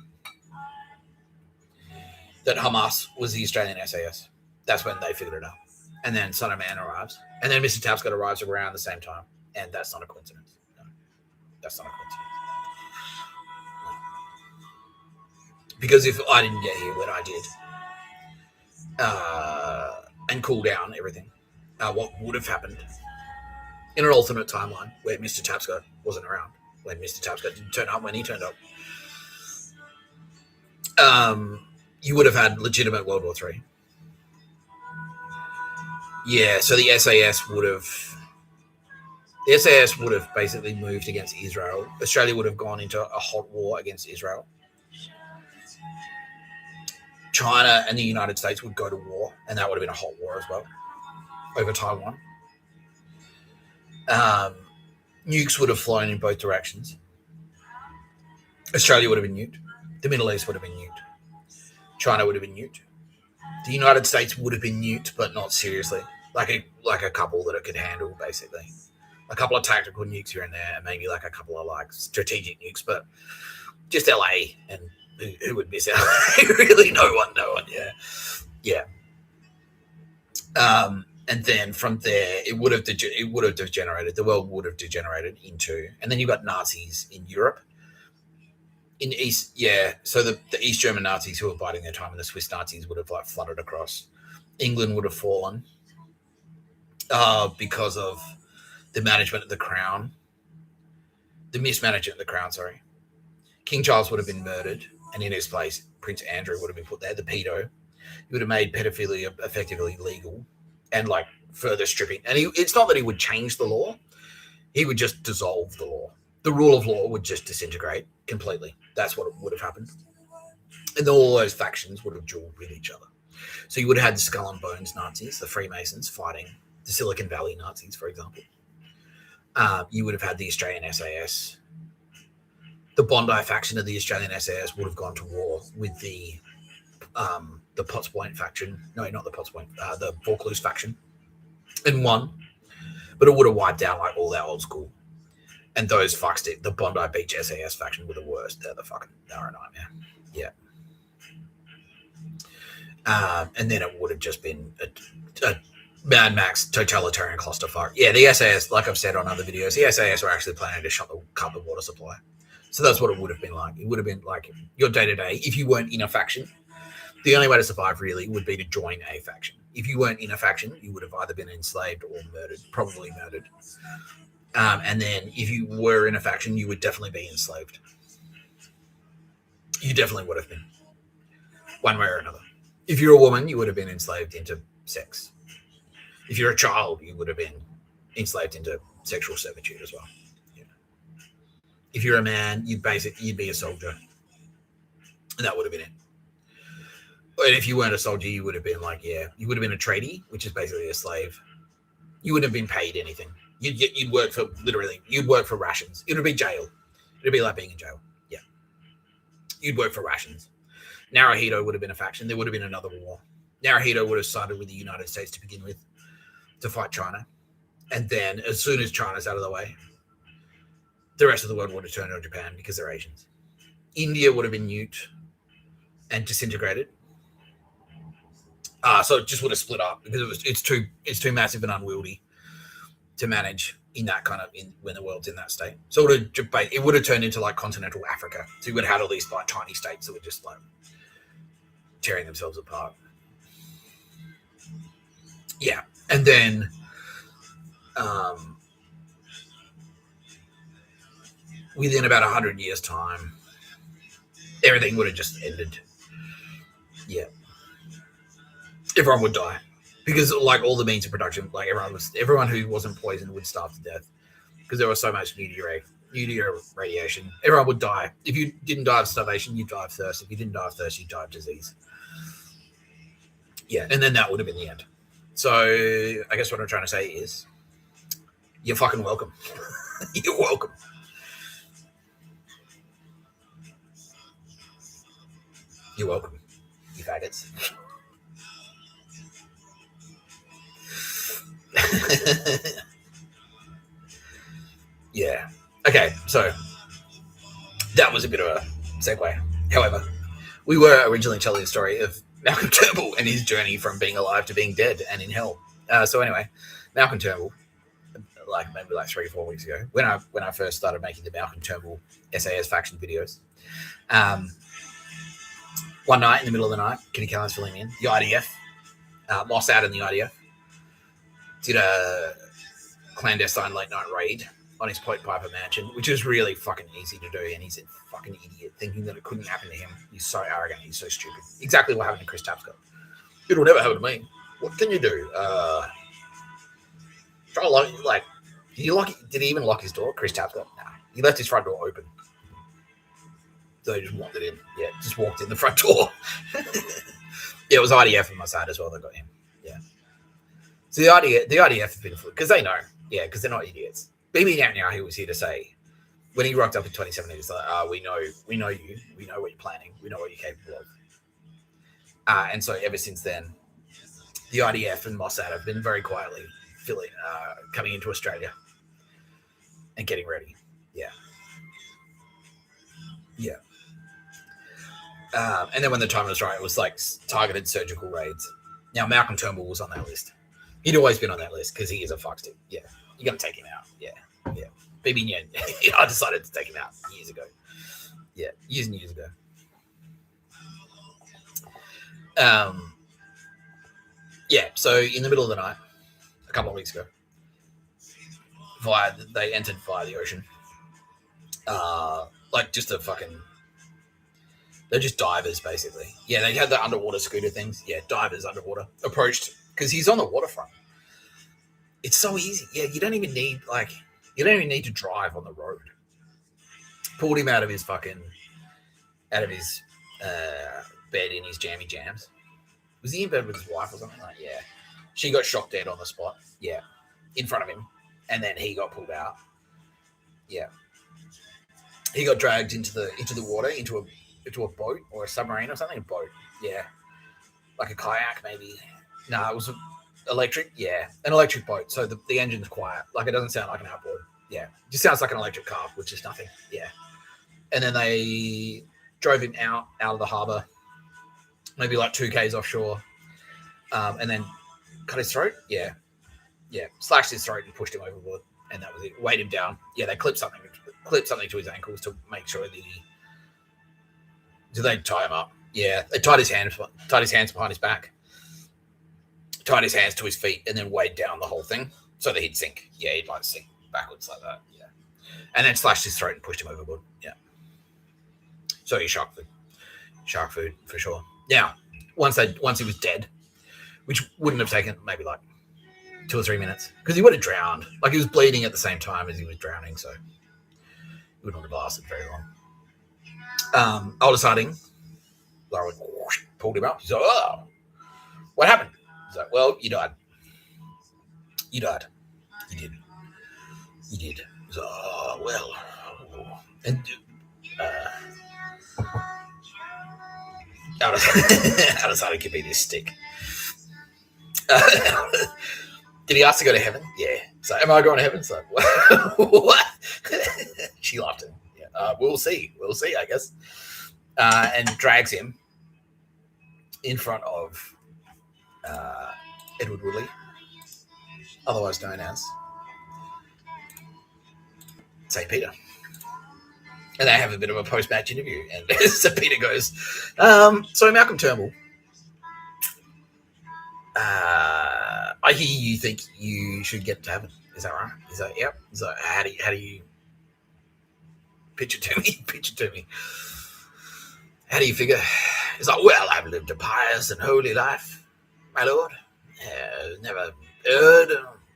that Hamas was the Australian SAS. That's when they figured it out. And then Son of Man arrives. And then Mr. Tapscott arrives around the same time. And that's not a coincidence. No, that's not a coincidence. No. Because if I didn't get here when I did, and cool down everything, what would have happened in an alternate timeline where Mr. Tapscott wasn't around, when Mr. Tapscott didn't turn up when he turned up, you would have had legitimate World War III. Yeah, so the SAS would have basically moved against Israel. Australia would have gone into a hot war against Israel. China and the United States would go to war, and that would have been a hot war as well over Taiwan. Nukes would have flown in both directions. Australia would have been nuked. The Middle East would have been nuked. China would have been nuked. The United States would have been nuked, but not seriously. Like a couple that it could handle, basically. A couple of tactical nukes here and there, and maybe like a couple of like strategic nukes, but just LA, and who would miss LA? Really, no one. Yeah. And then from there, it would have degenerated. The world would have degenerated into, and then you've got Nazis in Europe. In East, yeah. So the East German Nazis who were biding their time, and the Swiss Nazis would have like flooded across. England would have fallen because of the management of the crown, the mismanagement of the crown. Sorry, King Charles would have been murdered, and in his place, Prince Andrew would have been put there. The pedo, he would have made pedophilia effectively legal, and like further stripping. And it's not that he would change the law; he would just dissolve the law. The rule of law would just disintegrate completely. That's what would have happened. And all those factions would have dueled with each other. So you would have had the Skull and Bones Nazis, the Freemasons fighting the Silicon Valley Nazis, for example. You would have had the Australian SAS the Bondi faction of the Australian SAS would have gone to war with the Potts Point faction. No, not the Potts Point, the Vaucluse faction, and won. But it would have wiped out like all that old school. And those fucks, the Bondi Beach SAS faction were the worst. They're a nightmare. Yeah. And then it would have just been a Mad Max totalitarian clusterfuck. Yeah, the SAS, like I've said on other videos, the SAS were actually planning to cut the water supply. So that's what it would have been like. It would have been like your day-to-day, if you weren't in a faction, the only way to survive really would be to join a faction. If you weren't in a faction, you would have either been enslaved or murdered, probably murdered. And then if you were in a faction, you would definitely be enslaved. You definitely would have been, one way or another. If you're a woman, you would have been enslaved into sex. If you're a child, you would have been enslaved into sexual servitude as well. Yeah. If you're a man, you'd be a soldier. And that would have been it. And if you weren't a soldier, you would have been you would have been a tradie, which is basically a slave. You wouldn't have been paid anything. You'd work for rations. It would be jail. It'd be like being in jail. Yeah. You'd work for rations. Naruhito would have been a faction. There would have been another war. Naruhito would have sided with the United States to begin with to fight China. And then as soon as China's out of the way, the rest of the world would have turned on Japan because they're Asians. India would have been nuked and disintegrated. So it just would have split up because it's too massive and unwieldy to manage in that when the world's in that state. So it would have turned into like continental Africa. So you would have had all these like tiny states that were just like tearing themselves apart. Yeah. And then within about 100 years' time, everything would have just ended. Yeah. Everyone would die because like all the means of production, like everyone who wasn't poisoned would starve to death because there was so much nuclear radiation. Everyone would die. If you didn't die of starvation, you'd die of thirst. If you didn't die of thirst, you'd die of disease. Yeah. And then that would have been the end. So I guess what I'm trying to say is you're fucking welcome. You're welcome. You're welcome, you faggots. Yeah. Okay, so that was a bit of a segue. However, we were originally telling the story of Malcolm Turnbull and his journey from being alive to being dead and in hell. So anyway, Malcolm Turnbull, maybe 3 or 4 weeks ago, when I first started making the Malcolm Turnbull SAS faction videos, one night in the middle of the night, Kitty Callan's filling in, the IDF, Mossad and the IDF, did a clandestine late night raid on his Point Piper mansion, which is really fucking easy to do, and he's a fucking idiot thinking that it couldn't happen to him. He's so arrogant, he's so stupid. Exactly what happened to Chris Tapscott. It'll never happen to me. What can you do? Try to lock, did he even lock his door? Chris Tapscott? Nah. He left his front door open. So he just walked it in. Yeah, just walked in the front door. Yeah, it was IDF on my side as well that got him. Yeah. So the IDF has been, because they know. Yeah, because they're not idiots. Bibi Netanyahu was here to say, when he rocked up in 2017, he's like, we know you, we know what you're planning, we know what you're capable of. And so ever since then, the IDF and Mossad have been very quietly coming into Australia and getting ready. Yeah. Yeah. And then when the time was right, it was like targeted surgical raids. Now, Malcolm Turnbull was on that list. He'd always been on that list because he is a fuckstick. Yeah. You got to take him out. Yeah. Yeah. Bibi Nyen. I decided to take him out years ago. Yeah. Years and years ago. Yeah. So in the middle of the night, a couple of weeks ago, they entered via the ocean. They're just divers, basically. Yeah, they had the underwater scooter things. Yeah, divers underwater. Approached, because he's on the waterfront. It's so easy. Yeah, you don't even need to drive on the road. Pulled him out of his bed in his jammy jams. Was he in bed with his wife or something? Like, yeah. She got shot dead on the spot. Yeah. In front of him. And then he got pulled out. Yeah. he got dragged into the water, into a boat or a submarine or something. A boat, yeah, like a kayak maybe. No, it was electric. Yeah, an electric boat. So the engine's quiet. Like it doesn't sound like an outboard. Yeah, it just sounds like an electric car, which is nothing. Yeah, and then they drove him out of the harbour, maybe like 2 k's offshore, and then cut his throat. Yeah, slashed his throat and pushed him overboard, and that was it. Weighed him down. Yeah, they clipped something to his ankles to make sure that did they tie him up? Yeah, they tied his hands behind his back, tied his hands to his feet, and then weighed down the whole thing so that he'd sink. Yeah, he'd like sink backwards like that. Yeah, and then slashed his throat and pushed him overboard. Yeah, so he shark food for sure. Now, once he was dead, which wouldn't have taken maybe like 2 or 3 minutes, because he would have drowned. Like he was bleeding at the same time as he was drowning, so it wouldn't have lasted very long. Aldous Harding, Laura pulled him up. He's like, "Oh, what happened?" He's like, "Well, you died. You died. You did. You did." He's like, "Oh, well." And Aldous Harding could be this stick. Did he ask to go to heaven? Yeah. So, am I going to heaven? So, what? She laughed at him. Yeah. We'll see. I guess. And drags him in front of Edward Woodley, otherwise known as St. Peter. And they have a bit of a post-match interview. And St. Peter goes, so Malcolm Turnbull, I hear you think you should get to heaven. Is that right? He's like, yep. He's like, how do you pitch it to me? How do you figure? He's like, well, I've lived a pious and holy life, my lord. Never erred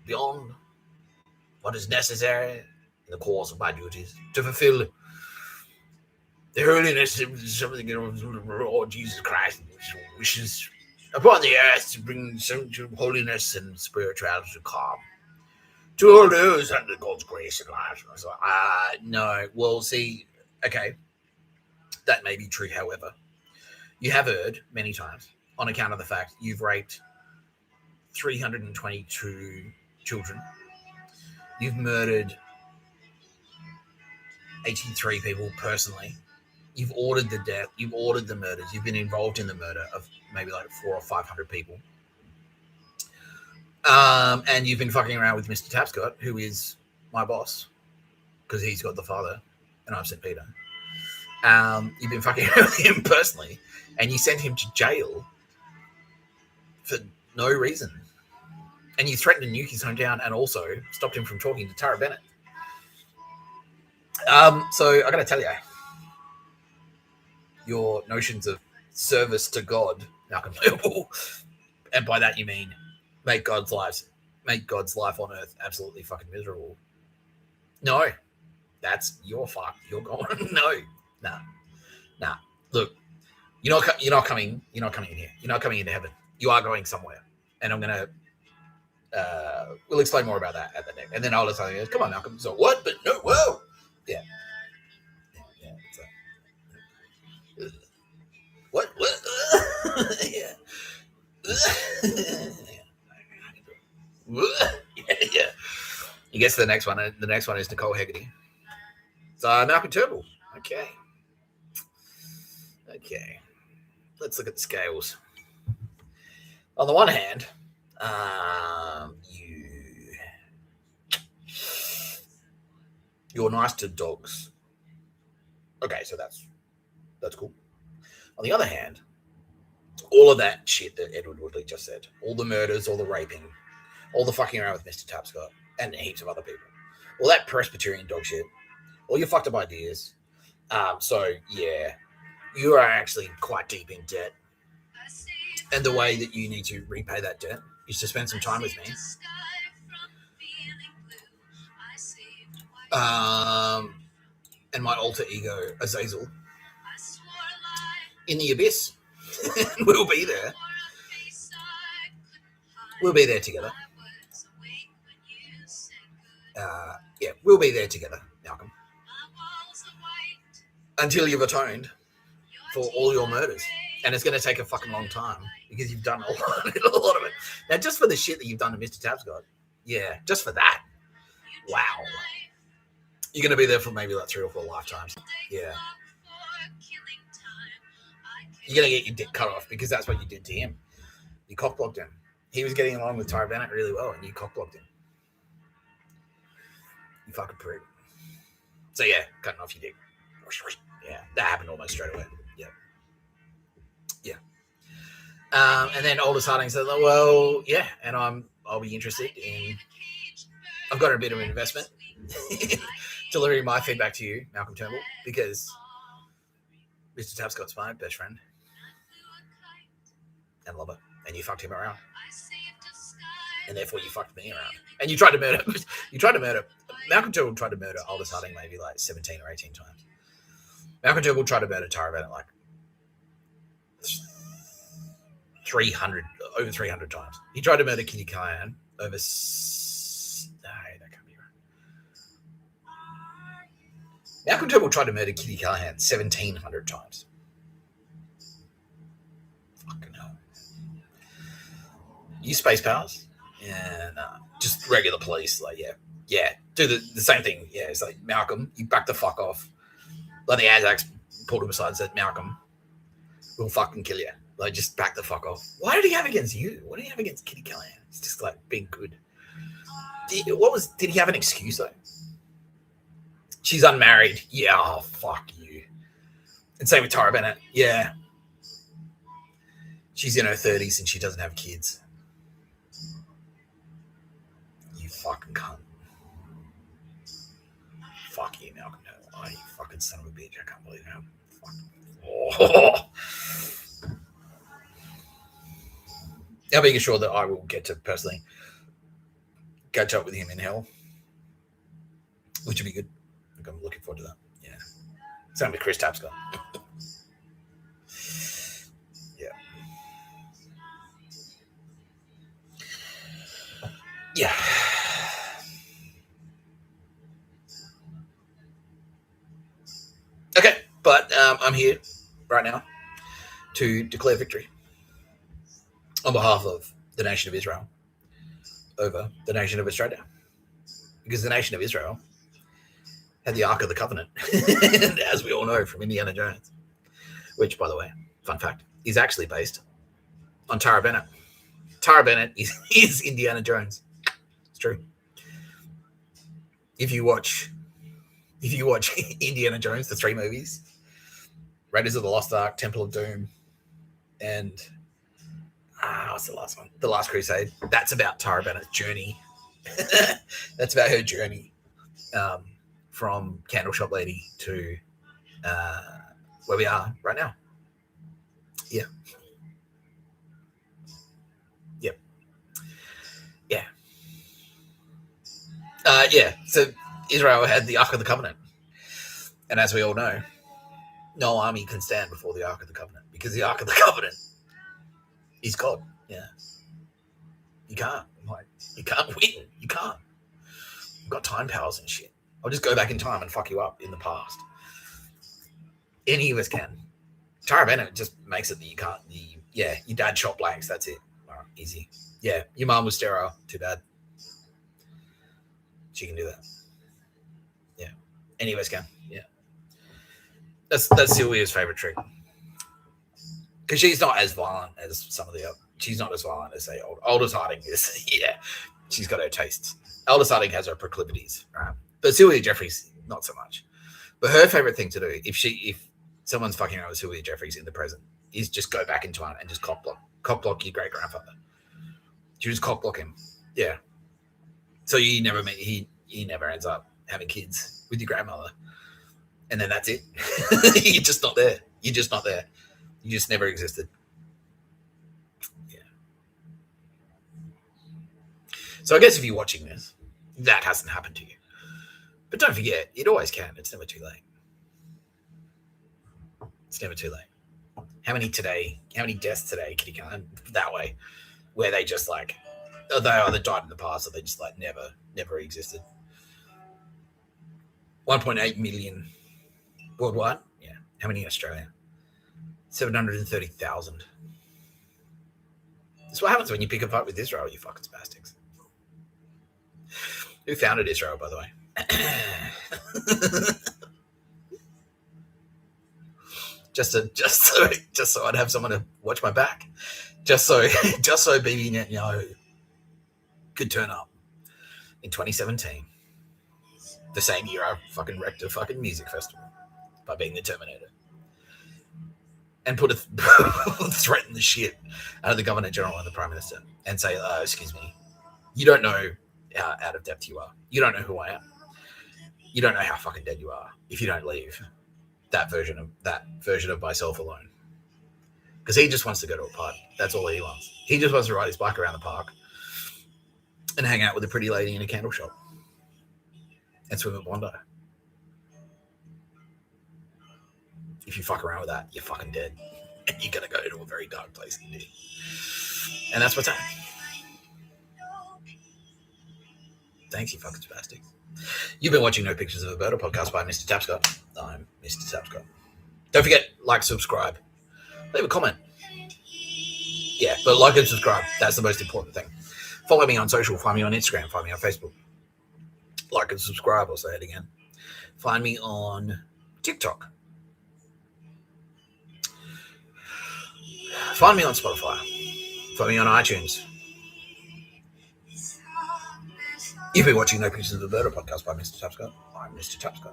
beyond what is necessary in the course of my duties to fulfill the holiness of something of the Lord Jesus Christ, which wishes upon the earth to bring some to holiness and spirituality to calm to all those under God's grace and life. I was like, no. Well, see, okay, that may be true. However, you have erred many times on account of the fact you've raped 322 children. You've murdered 83 people personally. You've ordered the death. You've ordered the murders. You've been involved in the murder of maybe like 400 or 500 people. And you've been fucking around with Mr. Tapscott, who is my boss, because he's got the father, and I'm St. Peter. You've been fucking around with him personally, and you sent him to jail for no reason. And you threatened to nuke his hometown, and also stopped him from talking to Tara Bennett. So I got to tell you, your notions of service to God, Malcolm Turnbull, and by that you mean make God's life on earth absolutely fucking miserable. No, that's your fuck. You're going. No, nah. Look, you're not coming in here. You're not coming into heaven. You are going somewhere, and I'm gonna. We'll explain more about that at the next. And then I'll tell you, come on, Malcolm. So what? But no, whoa, yeah. What? Yeah. Yeah. You guess the next one. The next one is Nicole Hegarty. So Malcolm Turnbull. Okay. Let's look at the scales. On the one hand, you're nice to dogs. Okay, so that's cool. On the other hand, all of that shit that Edward Woodley just said, all the murders, all the raping, all the fucking around with Mr. Tapscott, and heaps of other people, all that Presbyterian dog shit, all your fucked up ideas. So yeah, you are actually quite deep in debt. And the way that you need to repay that debt is to spend some time with me. And my alter ego, Azazel, in the abyss. We'll be there. We'll be there together. We'll be there together, Malcolm. until you've atoned for all your murders. And it's going to take a fucking long time because you've done a lot of it. Now, just for the shit that you've done to Mr. Tapscott, yeah, just for that, wow. You're going to be there for maybe like 3 or 4 lifetimes. Yeah. You're going to get your dick cut off because that's what you did to him. You cockblocked him. He was getting along with Tara Bennett really well, and you cockblocked him. You fucking prick. So yeah, cutting off your dick. Yeah, that happened almost straight away. Yeah. And then Aldous Harding said, well, yeah, and I'll be interested in. I've got a bit of an investment delivering my feedback to you, Malcolm Turnbull, because Mr. Tapscott's my best friend and lover, and you fucked him around, and therefore you fucked me around, and you tried to murder. Malcolm Turnbull tried to murder Aldous Harding maybe like 17 or 18 times. Malcolm Turnbull tried to murder Tara Bennett like over 300 times. He tried to murder Kitty Callahan over. No, that can't be right. Malcolm Turnbull tried to murder Kitty Callahan 1,700 times. Fucking hell. You space powers? Yeah, no. Just regular police. Like, yeah. Do the same thing. Yeah, it's like, Malcolm, you back the fuck off. Like the Anzacs pulled him aside and said, Malcolm, we'll fucking kill you. Like, just back the fuck off. Why did he have against you? What did he have against Kitty Callahan? It's just like being good. Did he have an excuse though? She's unmarried. Yeah, oh, fuck you. And same with Tara Bennett. Yeah. She's in her 30s and she doesn't have kids. You fucking cunt. Fuck you, Malcolm. Oh, you fucking son of a bitch. I can't believe that. Oh. I'm being assured that I will get to personally catch up with him in hell, which would be good. I'm looking forward to that. Yeah. Same with Chris Tapscott. Yeah. Yeah. Okay, but I'm here right now to declare victory on behalf of the nation of Israel over the nation of Australia. Because the nation of Israel had the Ark of the Covenant, as we all know from Indiana Jones, which, by the way, fun fact, is actually based on Tara Bennett. Tara Bennett is Indiana Jones. It's true. If you watch Indiana Jones, the 3 movies, Raiders of the Lost Ark, Temple of Doom, and what's the last one? The Last Crusade. That's about Tara Bennett's journey. That's about her journey from Candle Shop Lady to where we are right now. Yeah. Yep. Yeah. Yeah. So Israel had the Ark of the Covenant. And as we all know, no army can stand before the Ark of the Covenant because the Ark of the Covenant is God. Yeah. You can't. You can't win. You can't. You've got time powers and shit. I'll just go back in time and fuck you up in the past. Any of us can. Tara Bennett just makes it that you can't. Your dad shot blanks. That's it. All right, easy. Yeah, your mom was sterile. Too bad. She can do that. Yeah. Any of us can. Yeah. That's Sylvia's favorite trick. Because she's not as violent as some of the other. She's not as violent as, say, Aldous Harding is. Yeah. She's got her tastes. Aldous Harding has her proclivities. Right? But Sylvia Jeffries, not so much. But her favorite thing to do, if someone's fucking around with Sylvia Jeffries in the present, is just go back in time and just cock block your great grandfather. She just cock block him. Yeah. So you never meet. He never ends up having kids with your grandmother, and then that's it. You're just not there. You're just not there. You just never existed. Yeah. So I guess if you're watching this, that hasn't happened to you. But don't forget, it always can. It's never too late. It's never too late. How many deaths today, Kitty Khan, that way, where they just like, they either died in the past or they just like never existed. 1.8 million worldwide. Yeah. How many in Australia? 730,000. That's what happens when you pick a fight with Israel, you fucking spastics. Who founded Israel, by the way? just so I'd have someone to watch my back. Just so Bibi Netanyahu could turn up in 2017, the same year I fucking wrecked a fucking music festival by being the Terminator, and threaten the shit out of the Governor General and the Prime Minister, and say, "Excuse me, you don't know how out of depth you are. You don't know who I am. You don't know how fucking dead you are if you don't leave that version of myself alone." Because he just wants to go to a party. That's all he wants. He just wants to ride his bike around the park and hang out with a pretty lady in a candle shop and swim at Bondi. If you fuck around with that, you're fucking dead. And you're going to go to a very dark place indeed. And that's what's happening. Thanks, you fucking spastics. You've been watching No Pictures of a Bird, a podcast by Mr. Tapscott. I'm Mr. Tapscott. Don't forget, like, subscribe. Leave a comment. Yeah, but like and subscribe. That's the most important thing. Follow me on social. Find me on Instagram. Find me on Facebook. Like and subscribe. I'll say it again. Find me on TikTok. Find me on Spotify. Find me on iTunes. You've been watching No Pictures of a Bird, a podcast by Mr. Tapscott. I'm Mr. Tapscott.